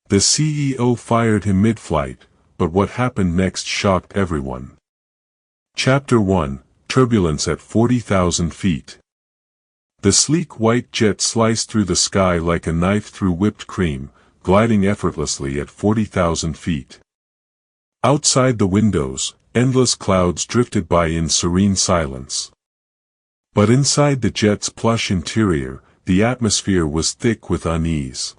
The CEO fired him mid-flight, but what happened next shocked everyone. Chapter 1: Turbulence at 40,000 feet. The sleek white jet sliced through the sky like a knife through whipped cream, gliding effortlessly at 40,000 feet. Outside the windows, endless clouds drifted by in serene silence. But inside the jet's plush interior, the atmosphere was thick with unease.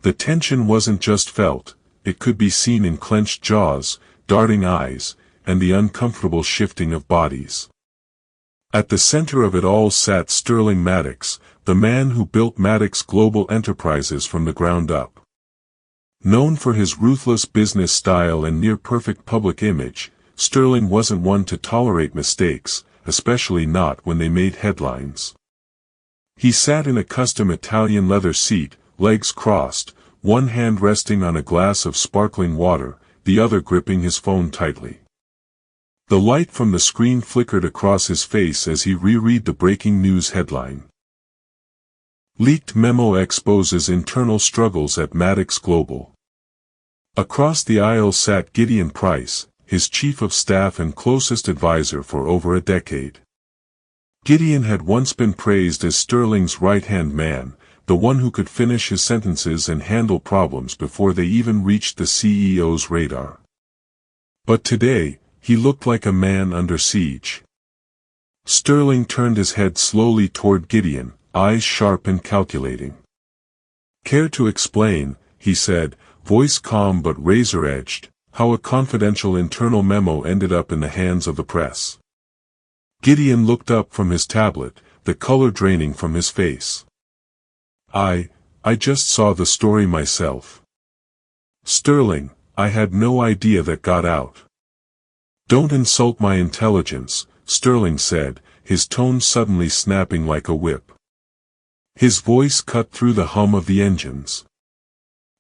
The tension wasn't just felt, it could be seen in clenched jaws, darting eyes, and the uncomfortable shifting of bodies. At the center of it all sat Sterling Maddox, the man who built Maddox Global Enterprises from the ground up. Known for his ruthless business style and near-perfect public image, Sterling wasn't one to tolerate mistakes, especially not when they made headlines. He sat in a custom Italian leather seat, legs crossed, one hand resting on a glass of sparkling water, the other gripping his phone tightly. The light from the screen flickered across his face as he reread the breaking news headline. Leaked memo exposes internal struggles at Maddox Global. Across the aisle sat Gideon Price, his chief of staff and closest advisor for over a decade. Gideon had once been praised as Sterling's right-hand man, the one who could finish his sentences and handle problems before they even reached the CEO's radar. But today, he looked like a man under siege. Sterling turned his head slowly toward Gideon, eyes sharp and calculating. "Care to explain," he said, voice calm but razor-edged, "how a confidential internal memo ended up in the hands of the press?" Gideon looked up from his tablet, the color draining from his face. I just saw the story myself. Sterling, I had no idea that got out." "Don't insult my intelligence," Sterling said, his tone suddenly snapping like a whip. His voice cut through the hum of the engines.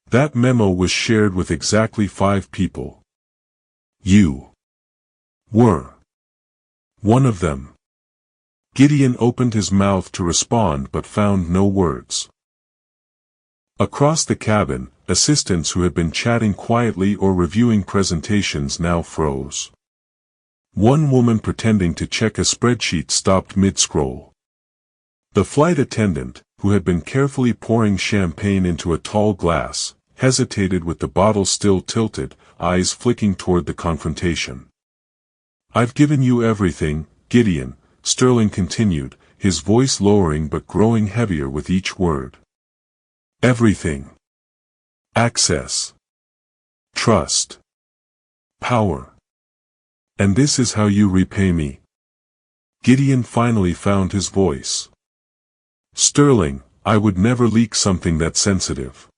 "That memo was shared with exactly 5 people. You were one of them." Gideon opened his mouth to respond but found no words. Across the cabin, assistants who had been chatting quietly or reviewing presentations now froze. One woman pretending to check a spreadsheet stopped mid-scroll. The flight attendant, who had been carefully pouring champagne into a tall glass, hesitated with the bottle still tilted, eyes flicking toward the confrontation. "I've given you everything, Gideon," Sterling continued, his voice lowering but growing heavier with each word. "Everything. Access. Trust. Power. And this is how you repay me." Gideon finally found his voice. "Sterling, I would never leak something that sensitive.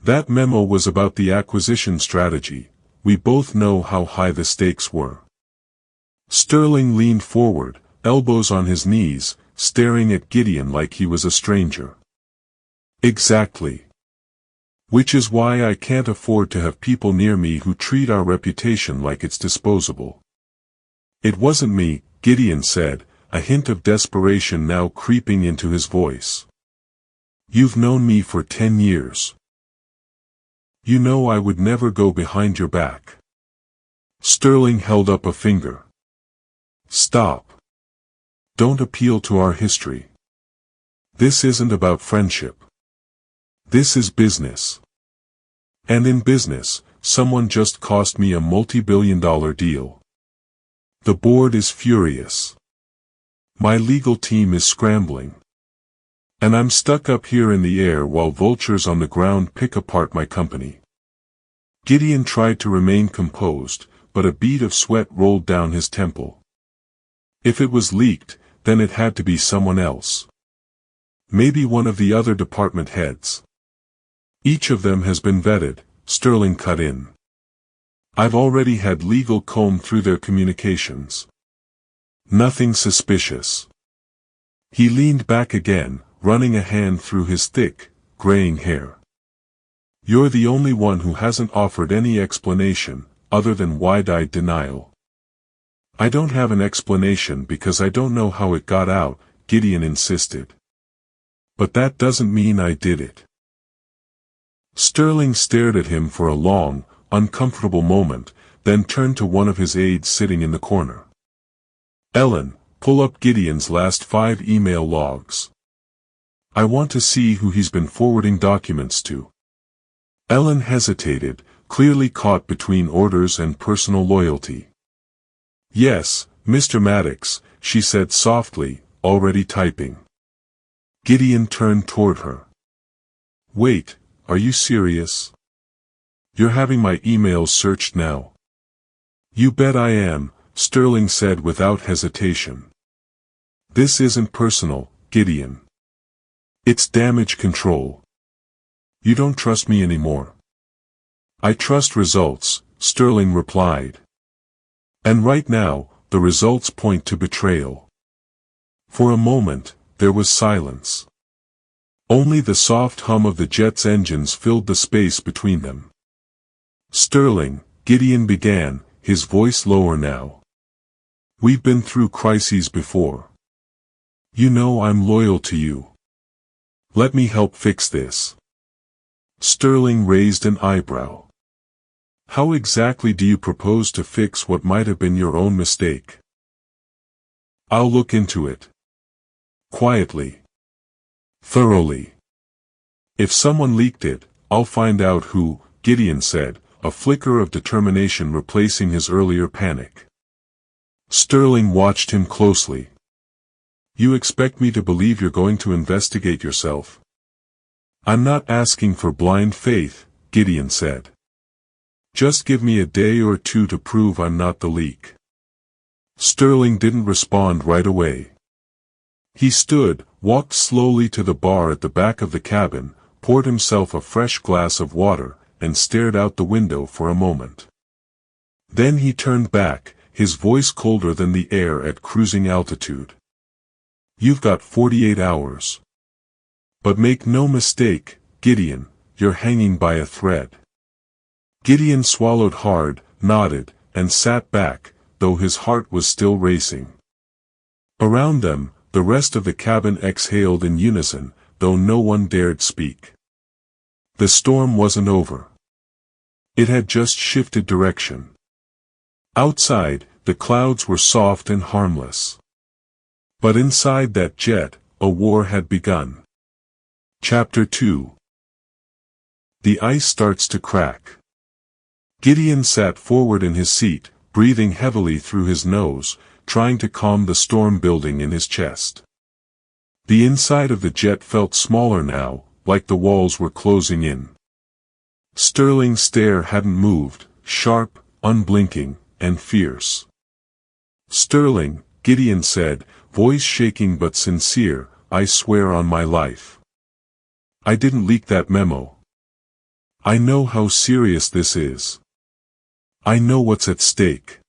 That memo was about the acquisition strategy. We both know how high the stakes were." Sterling leaned forward, elbows on his knees, staring at Gideon like he was a stranger. "Exactly. Which is why I can't afford to have people near me who treat our reputation like it's disposable." "It wasn't me," Gideon said, a hint of desperation now creeping into his voice. "You've known me for 10 years. You know I would never go behind your back." Sterling held up a finger. "Stop. Don't appeal to our history. This isn't about friendship. This is business. And in business, someone just cost me a multi-billion-dollar deal. The board is furious. My legal team is scrambling. And I'm stuck up here in the air while vultures on the ground pick apart my company." Gideon tried to remain composed, but a bead of sweat rolled down his temple. If it was leaked, then it had to be someone else. Maybe one of the other department heads. "Each of them has been vetted," Sterling cut in. "I've already had legal comb through their communications. Nothing suspicious." He leaned back again, running a hand through his thick, graying hair. "You're the only one who hasn't offered any explanation, other than wide-eyed denial." "I don't have an explanation because I don't know how it got out," Gideon insisted. "But that doesn't mean I did it." Sterling stared at him for a long, uncomfortable moment, then turned to one of his aides sitting in the corner. Ellen, pull up Gideon's last 5 email logs. I want to see who he's been forwarding documents to. Ellen hesitated, clearly caught between orders and personal loyalty. Yes, Mr. Maddox, she said softly, already typing. Gideon turned toward her. Wait, are you serious? You're having my emails searched now? You bet I am, Sterling said without hesitation. This isn't personal, Gideon. It's damage control. You don't trust me anymore. I trust results, Sterling replied. And right now, the results point to betrayal. For a moment, there was silence. Only the soft hum of the jet's engines filled the space between them. Sterling, Gideon began, his voice lower now. We've been through crises before. You know I'm loyal to you. Let me help fix this. Sterling raised an eyebrow. How exactly do you propose to fix what might have been your own mistake? I'll look into it. Quietly. Thoroughly. If someone leaked it, I'll find out who, Gideon said, a flicker of determination replacing his earlier panic. Sterling watched him closely. You expect me to believe you're going to investigate yourself? I'm not asking for blind faith, Gideon said. Just give me a day or two to prove I'm not the leak. Sterling didn't respond right away. He stood, walked slowly to the bar at the back of the cabin, poured himself a fresh glass of water, and stared out the window for a moment. Then he turned back, his voice colder than the air at cruising altitude. You've got 48 hours. But make no mistake, Gideon, you're hanging by a thread. Gideon swallowed hard, nodded, and sat back, though his heart was still racing. Around them, the rest of the cabin exhaled in unison, though no one dared speak. The storm wasn't over. It had just shifted direction. Outside, the clouds were soft and harmless. But inside that jet, a war had begun. Chapter 2. The ice starts to crack. Gideon sat forward in his seat, breathing heavily through his nose, trying to calm the storm building in his chest. The inside of the jet felt smaller now, like the walls were closing in. Sterling's stare hadn't moved, sharp, unblinking, and fierce. Sterling, Gideon said, voice shaking but sincere, I swear on my life. I didn't leak that memo. I know how serious this is. I know what's at stake.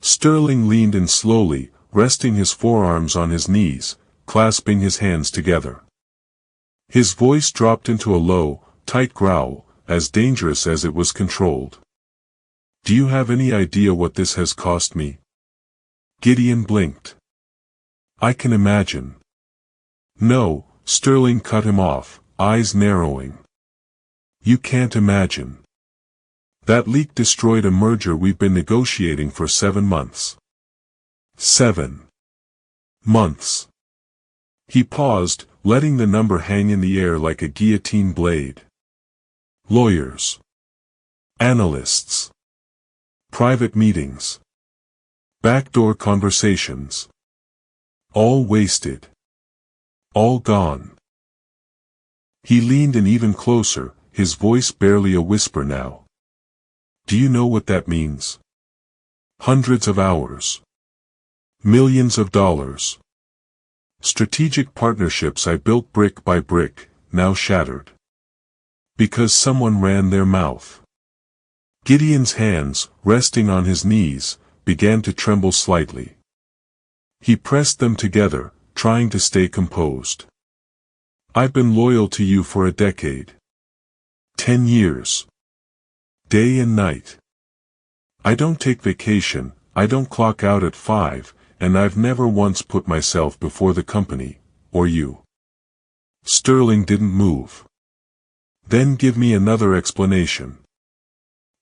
Sterling leaned in slowly, resting his forearms on his knees, clasping his hands together. His voice dropped into a low, tight growl, as dangerous as it was controlled. Do you have any idea what this has cost me? Gideon blinked. I can imagine. No, Sterling cut him off, eyes narrowing. You can't imagine. That leak destroyed a merger we've been negotiating for 7 months. 7 months. He paused, letting the number hang in the air like a guillotine blade. Lawyers. Analysts. Private meetings. Backdoor conversations. All wasted. All gone. He leaned in even closer, his voice barely a whisper now. Do you know what that means? Hundreds of hours. Millions of dollars. Strategic partnerships I built brick by brick, now shattered. Because someone ran their mouth. Gideon's hands, resting on his knees, began to tremble slightly. He pressed them together, trying to stay composed. I've been loyal to you for a decade. 10 years. Day and night. I don't take vacation, I don't clock out at 5, and I've never once put myself before the company, or you. Sterling didn't move. Then give me another explanation.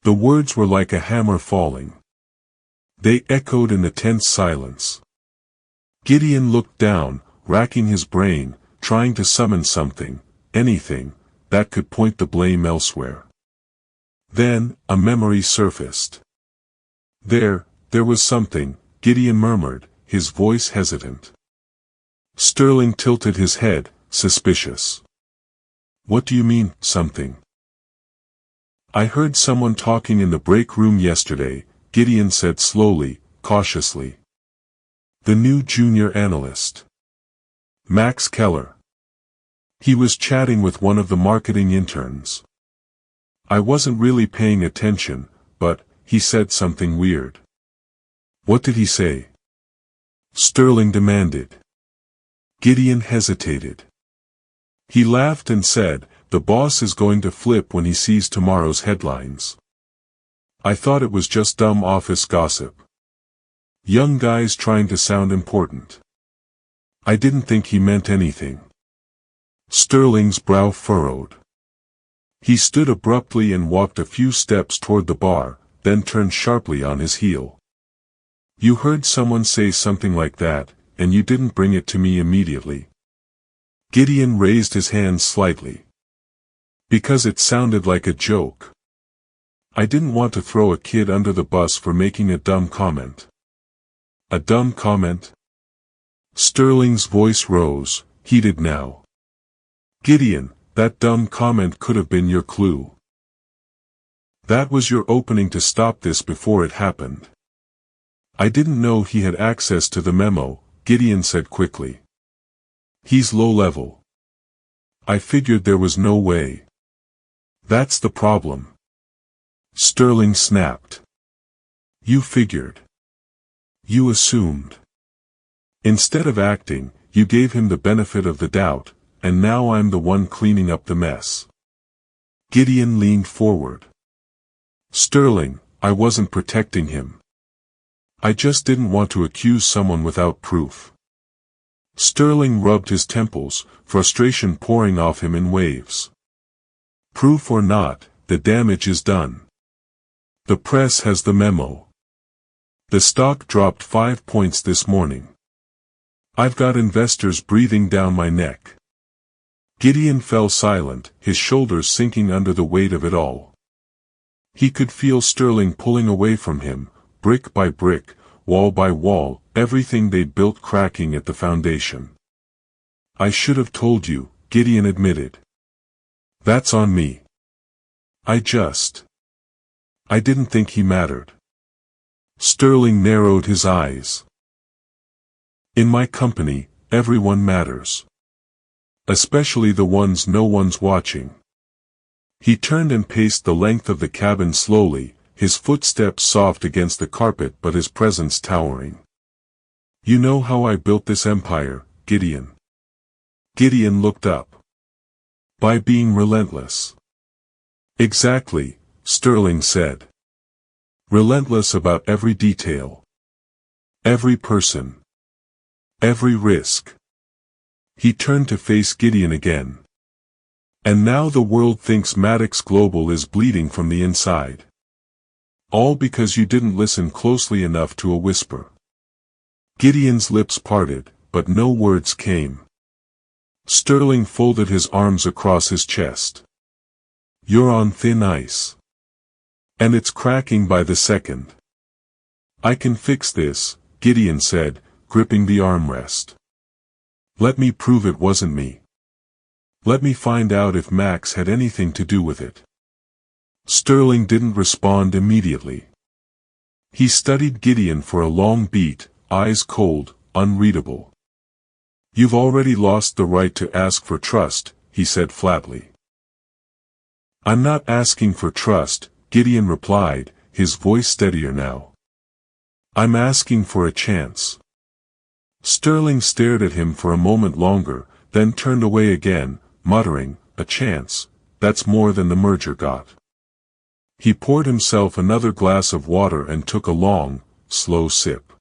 The words were like a hammer falling. They echoed in the tense silence. Gideon looked down, racking his brain, trying to summon something, anything, that could point the blame elsewhere. Then, a memory surfaced. There was something, Gideon murmured, his voice hesitant. Sterling tilted his head, suspicious. What do you mean, something? I heard someone talking in the break room yesterday, Gideon said slowly, cautiously. The new junior analyst. Max Keller. He was chatting with one of the marketing interns. I wasn't really paying attention, but he said something weird. What did he say? Sterling demanded. Gideon hesitated. He laughed and said, the boss is going to flip when he sees tomorrow's headlines. I thought it was just dumb office gossip. Young guys trying to sound important. I didn't think he meant anything. Sterling's brow furrowed. He stood abruptly and walked a few steps toward the bar, then turned sharply on his heel. You heard someone say something like that, and you didn't bring it to me immediately. Gideon raised his hand slightly. Because it sounded like a joke. I didn't want to throw a kid under the bus for making a dumb comment. A dumb comment? Sterling's voice rose, heated now. Gideon, that dumb comment could have been your clue. That was your opening to stop this before it happened. I didn't know he had access to the memo, Gideon said quickly. He's low level. I figured there was no way. That's the problem. Sterling snapped. You figured. You assumed. Instead of acting, you gave him the benefit of the doubt, and now I'm the one cleaning up the mess. Gideon leaned forward. Sterling, I wasn't protecting him. I just didn't want to accuse someone without proof. Sterling rubbed his temples, frustration pouring off him in waves. Proof or not, the damage is done. The press has the memo. The stock dropped 5 points this morning. I've got investors breathing down my neck. Gideon fell silent, his shoulders sinking under the weight of it all. He could feel Sterling pulling away from him, brick by brick, wall by wall, everything they'd built cracking at the foundation. I should have told you, Gideon admitted. That's on me. I didn't think he mattered. Sterling narrowed his eyes. In my company, everyone matters. Especially the ones no one's watching. He turned and paced the length of the cabin slowly, his footsteps soft against the carpet but his presence towering. You know how I built this empire, Gideon. Gideon looked up. By being relentless. Exactly, Sterling said. Relentless about every detail. Every person. Every risk. He turned to face Gideon again. And now the world thinks Maddox Global is bleeding from the inside. All because you didn't listen closely enough to a whisper. Gideon's lips parted, but no words came. Sterling folded his arms across his chest. You're on thin ice. And it's cracking by the second. I can fix this, Gideon said, gripping the armrest. Let me prove it wasn't me. Let me find out if Max had anything to do with it. Sterling didn't respond immediately. He studied Gideon for a long beat, eyes cold, unreadable. You've already lost the right to ask for trust, he said flatly. I'm not asking for trust, Gideon replied, his voice steadier now. I'm asking for a chance. Sterling stared at him for a moment longer, then turned away again, muttering, a chance, that's more than the merger got. He poured himself another glass of water and took a long, slow sip.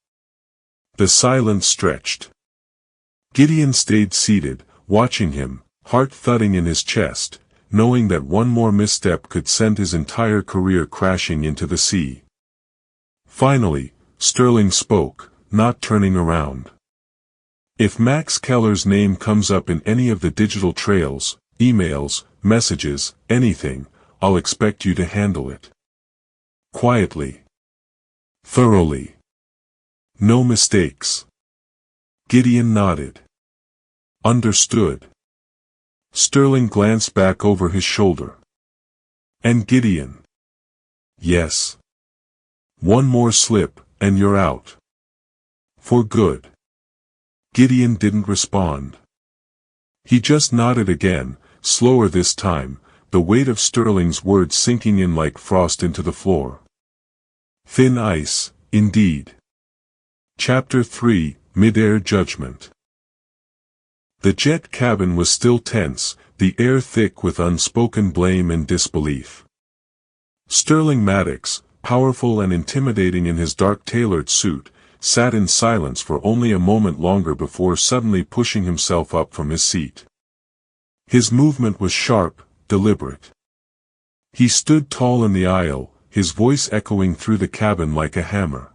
The silence stretched. Gideon stayed seated, watching him, heart thudding in his chest, knowing that one more misstep could send his entire career crashing into the sea. Finally, Sterling spoke, not turning around. "If Max Keller's name comes up in any of the digital trails, emails, messages, anything, I'll expect you to handle it. Quietly. Thoroughly. No mistakes." Gideon nodded. "Understood." Sterling glanced back over his shoulder. "And Gideon?" "Yes. One more slip, and you're out. For good." Gideon didn't respond. He just nodded again, slower this time, the weight of Sterling's words sinking in like frost into the floor. Thin ice, indeed. Chapter 3, Mid-Air Judgment. The jet cabin was still tense, the air thick with unspoken blame and disbelief. Sterling Maddox, powerful and intimidating in his dark tailored suit, sat in silence for only a moment longer before suddenly pushing himself up from his seat. His movement was sharp, deliberate. He stood tall in the aisle, his voice echoing through the cabin like a hammer.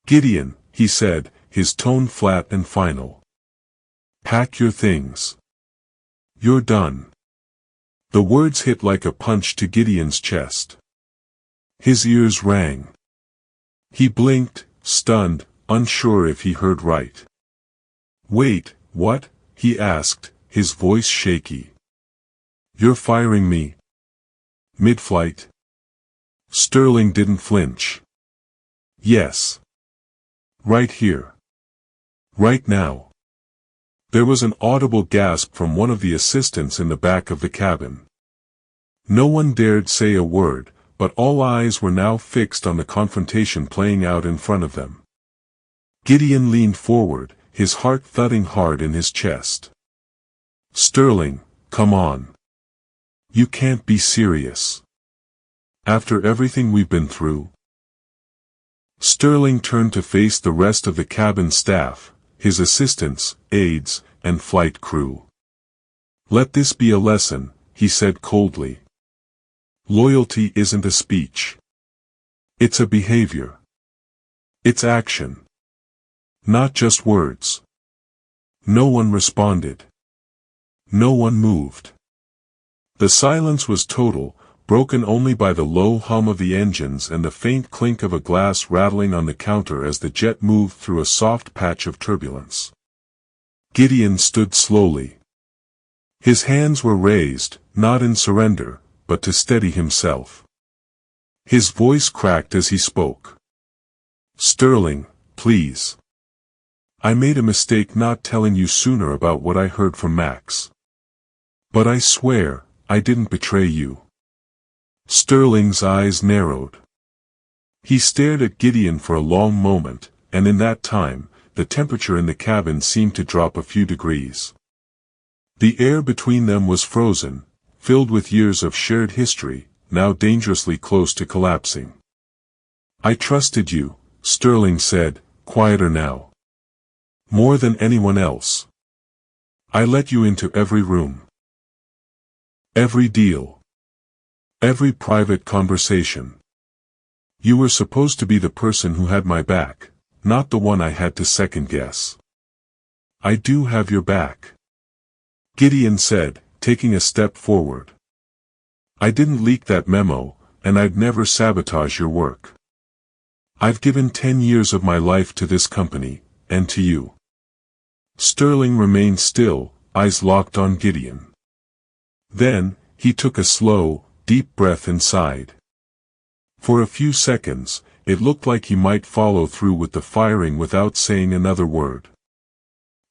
"Gideon," he said, his tone flat and final. "Pack your things. You're done." The words hit like a punch to Gideon's chest. His ears rang. He blinked, stunned, unsure if he heard right. "Wait, what?" he asked, his voice shaky. "You're firing me? Mid-flight?" Sterling didn't flinch. "Yes. Right here. Right now." There was an audible gasp from one of the assistants in the back of the cabin. No one dared say a word, but all eyes were now fixed on the confrontation playing out in front of them. Gideon leaned forward, his heart thudding hard in his chest. "Sterling, come on. You can't be serious. After everything we've been through?" Sterling turned to face the rest of the cabin staff, his assistants, aides, and flight crew. "Let this be a lesson," he said coldly. "Loyalty isn't a speech. It's a behavior. It's action. Not just words." No one responded. No one moved. The silence was total, broken only by the low hum of the engines and the faint clink of a glass rattling on the counter as the jet moved through a soft patch of turbulence. Gideon stood slowly. His hands were raised, not in surrender, but to steady himself. His voice cracked as he spoke. "Sterling, please. I made a mistake not telling you sooner about what I heard from Max. But I swear, I didn't betray you." Sterling's eyes narrowed. He stared at Gideon for a long moment, and in that time, the temperature in the cabin seemed to drop a few degrees. The air between them was frozen, filled with years of shared history, now dangerously close to collapsing. "I trusted you," Sterling said, quieter now. "More than anyone else. I let you into every room. Every deal. Every private conversation. You were supposed to be the person who had my back, not the one I had to second-guess. I do have your back," Gideon said, taking a step forward. "I didn't leak that memo, and I'd never sabotage your work. I've given 10 years of my life to this company, and to you." Sterling remained still, eyes locked on Gideon. Then, he took a slow, deep breath and sighed. For a few seconds, it looked like he might follow through with the firing without saying another word.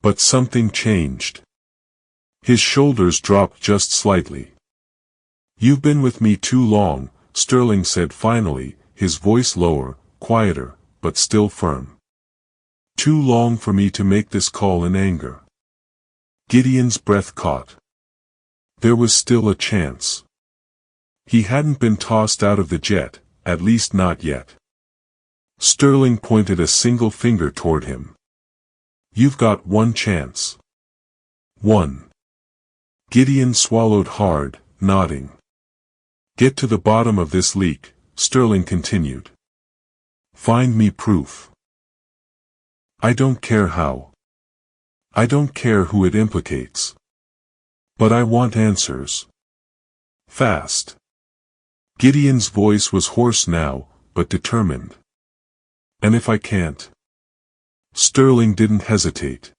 But something changed. His shoulders dropped just slightly. "You've been with me too long," Sterling said finally, his voice lower, quieter, but still firm. "Too long for me to make this call in anger." Gideon's breath caught. There was still a chance. He hadn't been tossed out of the jet, at least not yet. Sterling pointed a single finger toward him. "You've got one chance. One." Gideon swallowed hard, nodding. Get to the bottom of this leak, Sterling continued. Find me proof. I don't care how. I don't care who it implicates. But I want answers. Fast. Gideon's voice was hoarse now, but determined. And if I can't? Sterling didn't hesitate.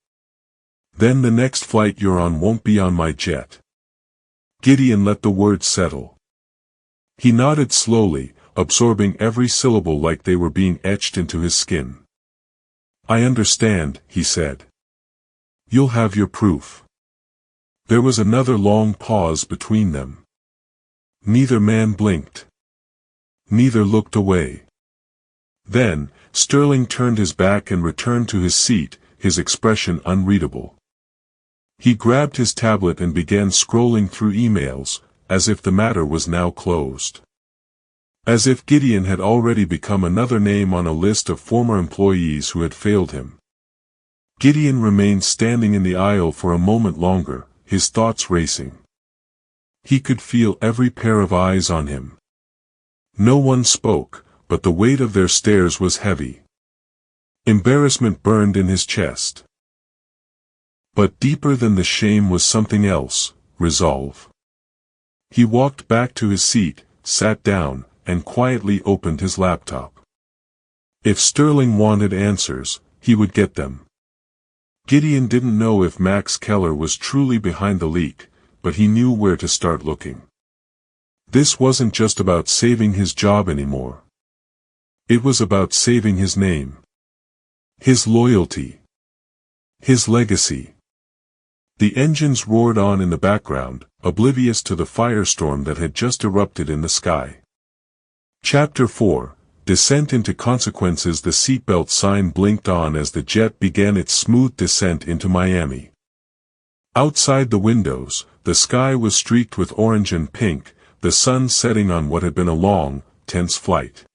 Then the next flight you're on won't be on my jet. Gideon let the words settle. He nodded slowly, absorbing every syllable like they were being etched into his skin. I understand, he said. You'll have your proof. There was another long pause between them. Neither man blinked. Neither looked away. Then, Sterling turned his back and returned to his seat, his expression unreadable. He grabbed his tablet and began scrolling through emails, as if the matter was now closed. As if Gideon had already become another name on a list of former employees who had failed him. Gideon remained standing in the aisle for a moment longer, his thoughts racing. He could feel every pair of eyes on him. No one spoke, but the weight of their stares was heavy. Embarrassment burned in his chest. But deeper than the shame was something else, resolve. He walked back to his seat, sat down, and quietly opened his laptop. If Sterling wanted answers, he would get them. Gideon didn't know if Max Keller was truly behind the leak, but he knew where to start looking. This wasn't just about saving his job anymore. It was about saving his name. His loyalty. His legacy. The engines roared on in the background, oblivious to the firestorm that had just erupted in the sky. Chapter 4, Descent into Consequences. The seatbelt sign blinked on as the jet began its smooth descent into Miami. Outside the windows, the sky was streaked with orange and pink, the sun setting on what had been a long, tense flight.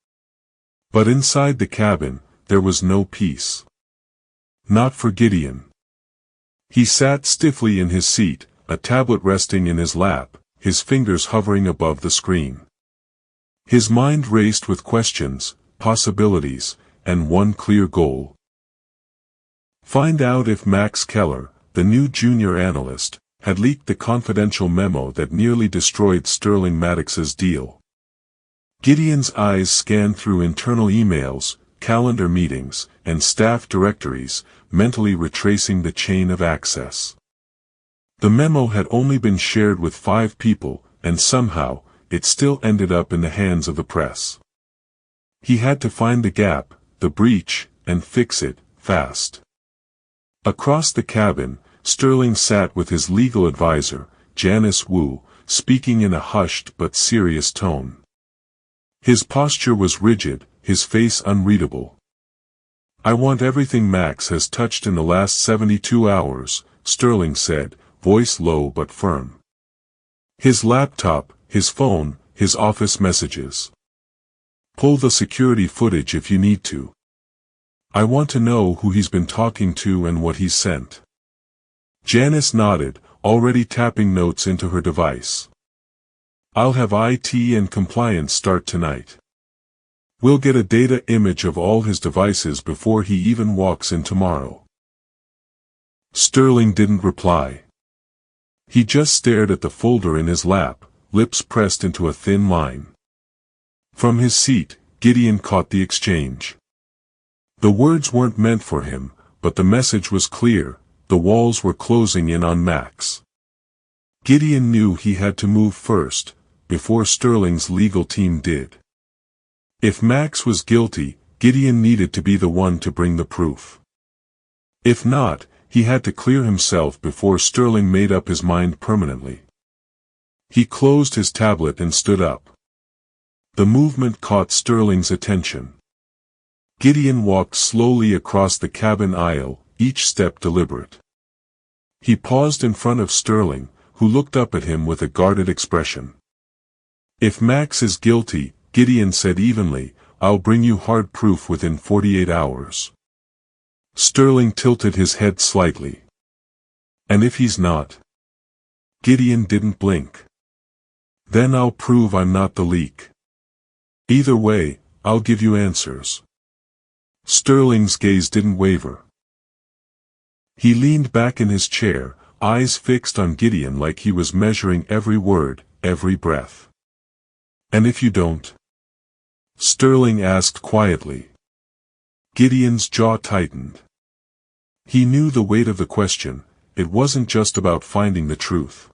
But inside the cabin, there was no peace. Not for Gideon. He sat stiffly in his seat, a tablet resting in his lap, his fingers hovering above the screen. His mind raced with questions, possibilities, and one clear goal. Find out if Max Keller, the new junior analyst, had leaked the confidential memo that nearly destroyed Sterling Maddox's deal. Gideon's eyes scanned through internal emails, calendar meetings, and staff directories, mentally retracing the chain of access. The memo had only been shared with 5 people, and somehow, it still ended up in the hands of the press. He had to find the gap, the breach, and fix it, fast. Across the cabin, Sterling sat with his legal advisor, Janice Wu, speaking in a hushed but serious tone. His posture was rigid, his face unreadable. I want everything Max has touched in the last 72 hours, Sterling said, voice low but firm. His laptop, his phone, his office messages. Pull the security footage if you need to. I want to know who he's been talking to and what he's sent. Janice nodded, already tapping notes into her device. I'll have IT and compliance start tonight. We'll get a data image of all his devices before he even walks in tomorrow. Sterling didn't reply. He just stared at the folder in his lap, lips pressed into a thin line. From his seat, Gideon caught the exchange. The words weren't meant for him, but the message was clear, the walls were closing in on Max. Gideon knew he had to move first, before Sterling's legal team did. If Max was guilty, Gideon needed to be the one to bring the proof. If not, he had to clear himself before Sterling made up his mind permanently. He closed his tablet and stood up. The movement caught Sterling's attention. Gideon walked slowly across the cabin aisle, each step deliberate. He paused in front of Sterling, who looked up at him with a guarded expression. If Max is guilty, Gideon said evenly, I'll bring you hard proof within 48 hours. Sterling tilted his head slightly. And if he's not? Gideon didn't blink. Then I'll prove I'm not the leak. Either way, I'll give you answers. Sterling's gaze didn't waver. He leaned back in his chair, eyes fixed on Gideon like he was measuring every word, every breath. And if you don't? Sterling asked quietly. Gideon's jaw tightened. He knew the weight of the question. It wasn't just about finding the truth.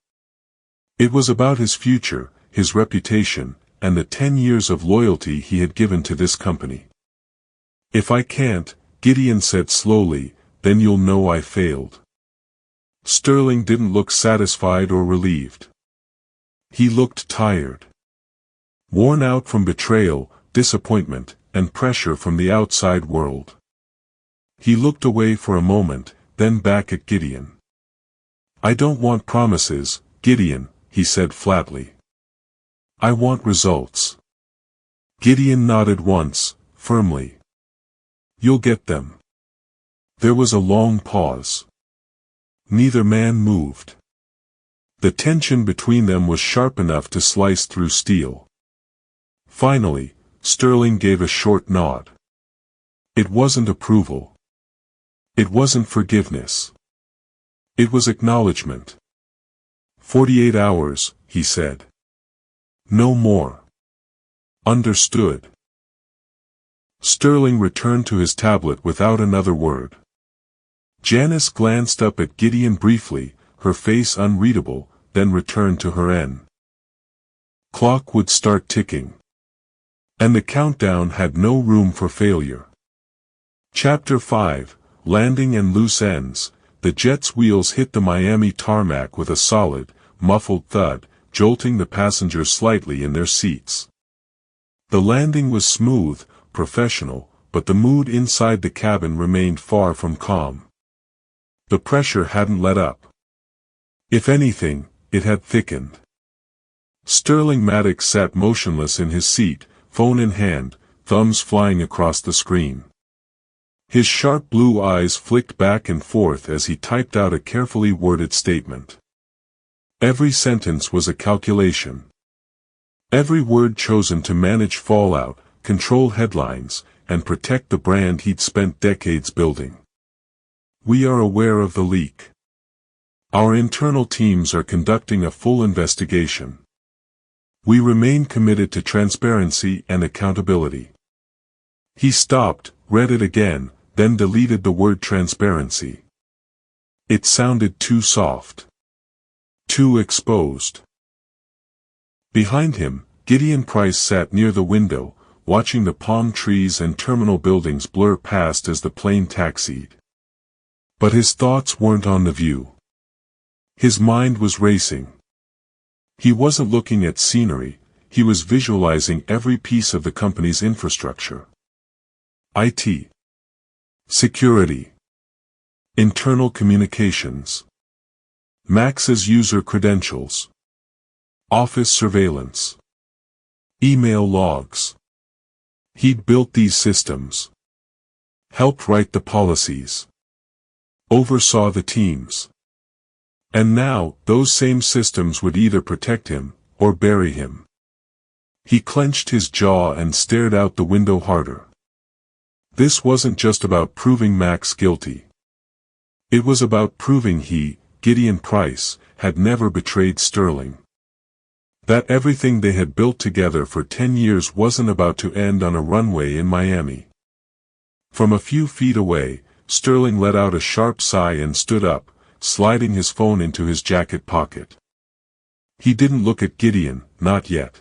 It was about his future, his reputation, and the 10 years of loyalty he had given to this company. If I can't, Gideon said slowly, then you'll know I failed. Sterling didn't look satisfied or relieved. He looked tired. Worn out from betrayal, disappointment, and pressure from the outside world. He looked away for a moment, then back at Gideon. I don't want promises, Gideon, he said flatly. I want results. Gideon nodded once, firmly. You'll get them. There was a long pause. Neither man moved. The tension between them was sharp enough to slice through steel. Finally, Sterling gave a short nod. It wasn't approval. It wasn't forgiveness. It was acknowledgement. 48 hours, he said. No more. Understood. Sterling returned to his tablet without another word. Janice glanced up at Gideon briefly, her face unreadable, then returned to her end. Clock would start ticking. And the countdown had no room for failure. Chapter 5, Landing and Loose Ends. The jet's wheels hit the Miami tarmac with a solid, muffled thud, jolting the passengers slightly in their seats. The landing was smooth, professional, but the mood inside the cabin remained far from calm. The pressure hadn't let up. If anything, it had thickened. Sterling Maddox sat motionless in his seat, phone in hand, thumbs flying across the screen. His sharp blue eyes flicked back and forth as he typed out a carefully worded statement. Every sentence was a calculation. Every word chosen to manage fallout, control headlines, and protect the brand he'd spent decades building. We are aware of the leak. Our internal teams are conducting a full investigation. We remain committed to transparency and accountability. He stopped, read it again, then deleted the word transparency. It sounded too soft. Too exposed. Behind him, Gideon Price sat near the window, watching the palm trees and terminal buildings blur past as the plane taxied. But his thoughts weren't on the view. His mind was racing. He wasn't looking at scenery, he was visualizing every piece of the company's infrastructure. IT. Security. Internal communications. Max's user credentials. Office surveillance. Email logs. He'd built these systems. Helped write the policies. Oversaw the teams. And now, those same systems would either protect him, or bury him. He clenched his jaw and stared out the window harder. This wasn't just about proving Max guilty. It was about proving he, Gideon Price, had never betrayed Sterling. That everything they had built together for 10 years wasn't about to end on a runway in Miami. From a few feet away, Sterling let out a sharp sigh and stood up, sliding his phone into his jacket pocket. He didn't look at Gideon, not yet.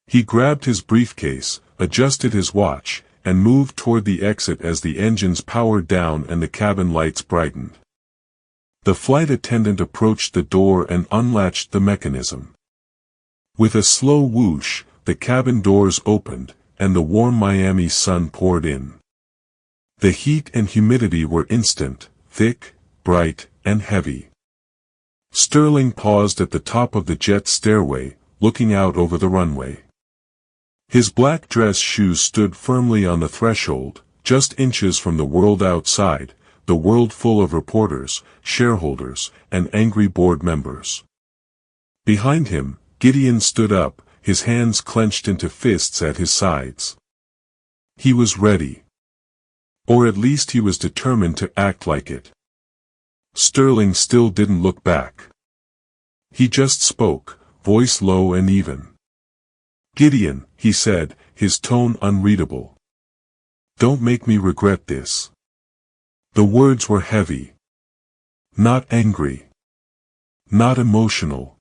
He grabbed his briefcase, adjusted his watch, and moved toward the exit as the engines powered down and the cabin lights brightened. The flight attendant approached the door and unlatched the mechanism. With a slow whoosh, the cabin doors opened, and the warm Miami sun poured in. The heat and humidity were instant, thick, bright, and heavy. Sterling paused at the top of the jet stairway, looking out over the runway. His black dress shoes stood firmly on the threshold, just inches from the world outside, the world full of reporters, shareholders, and angry board members. Behind him, Gideon stood up, his hands clenched into fists at his sides. He was ready. Or at least he was determined to act like it. Sterling still didn't look back. He just spoke, voice low and even. "Gideon," he said, his tone unreadable. "Don't make me regret this." The words were heavy. Not angry. Not emotional.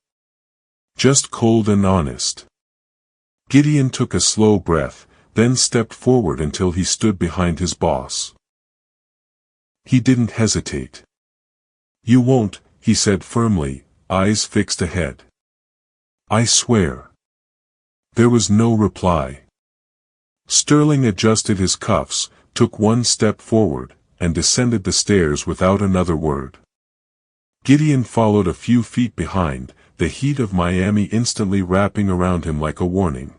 Just cold and honest. Gideon took a slow breath, then stepped forward until he stood behind his boss. He didn't hesitate. "You won't," he said firmly, eyes fixed ahead. "I swear." There was no reply. Sterling adjusted his cuffs, took one step forward, and descended the stairs without another word. Gideon followed a few feet behind, the heat of Miami instantly wrapping around him like a warning.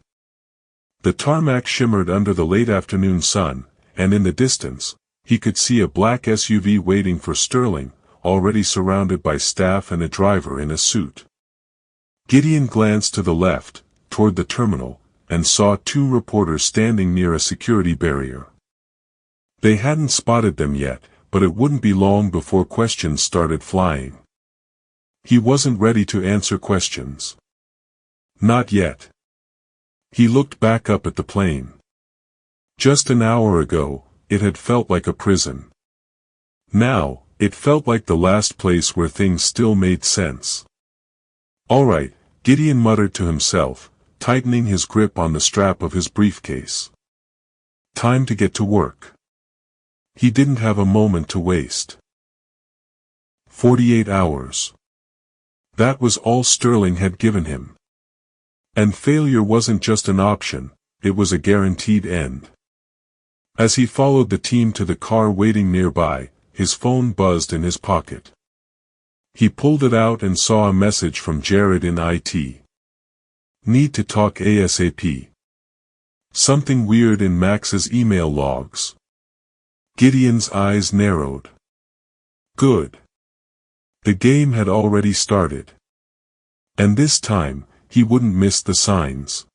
The tarmac shimmered under the late afternoon sun, and in the distance, he could see a black SUV waiting for Sterling, already surrounded by staff and a driver in a suit. Gideon glanced to the left, toward the terminal, and saw two reporters standing near a security barrier. They hadn't spotted them yet, but it wouldn't be long before questions started flying. He wasn't ready to answer questions. Not yet. He looked back up at the plane. Just an hour ago, it had felt like a prison. Now, it felt like the last place where things still made sense. "All right," Gideon muttered to himself, tightening his grip on the strap of his briefcase. Time to get to work. He didn't have a moment to waste. 48 hours. That was all Sterling had given him. And failure wasn't just an option, it was a guaranteed end. As he followed the team to the car waiting nearby, his phone buzzed in his pocket. He pulled it out and saw a message from Jared in IT. "Need to talk ASAP." Something weird in Max's email logs. Gideon's eyes narrowed. Good. The game had already started. And this time, he wouldn't miss the signs.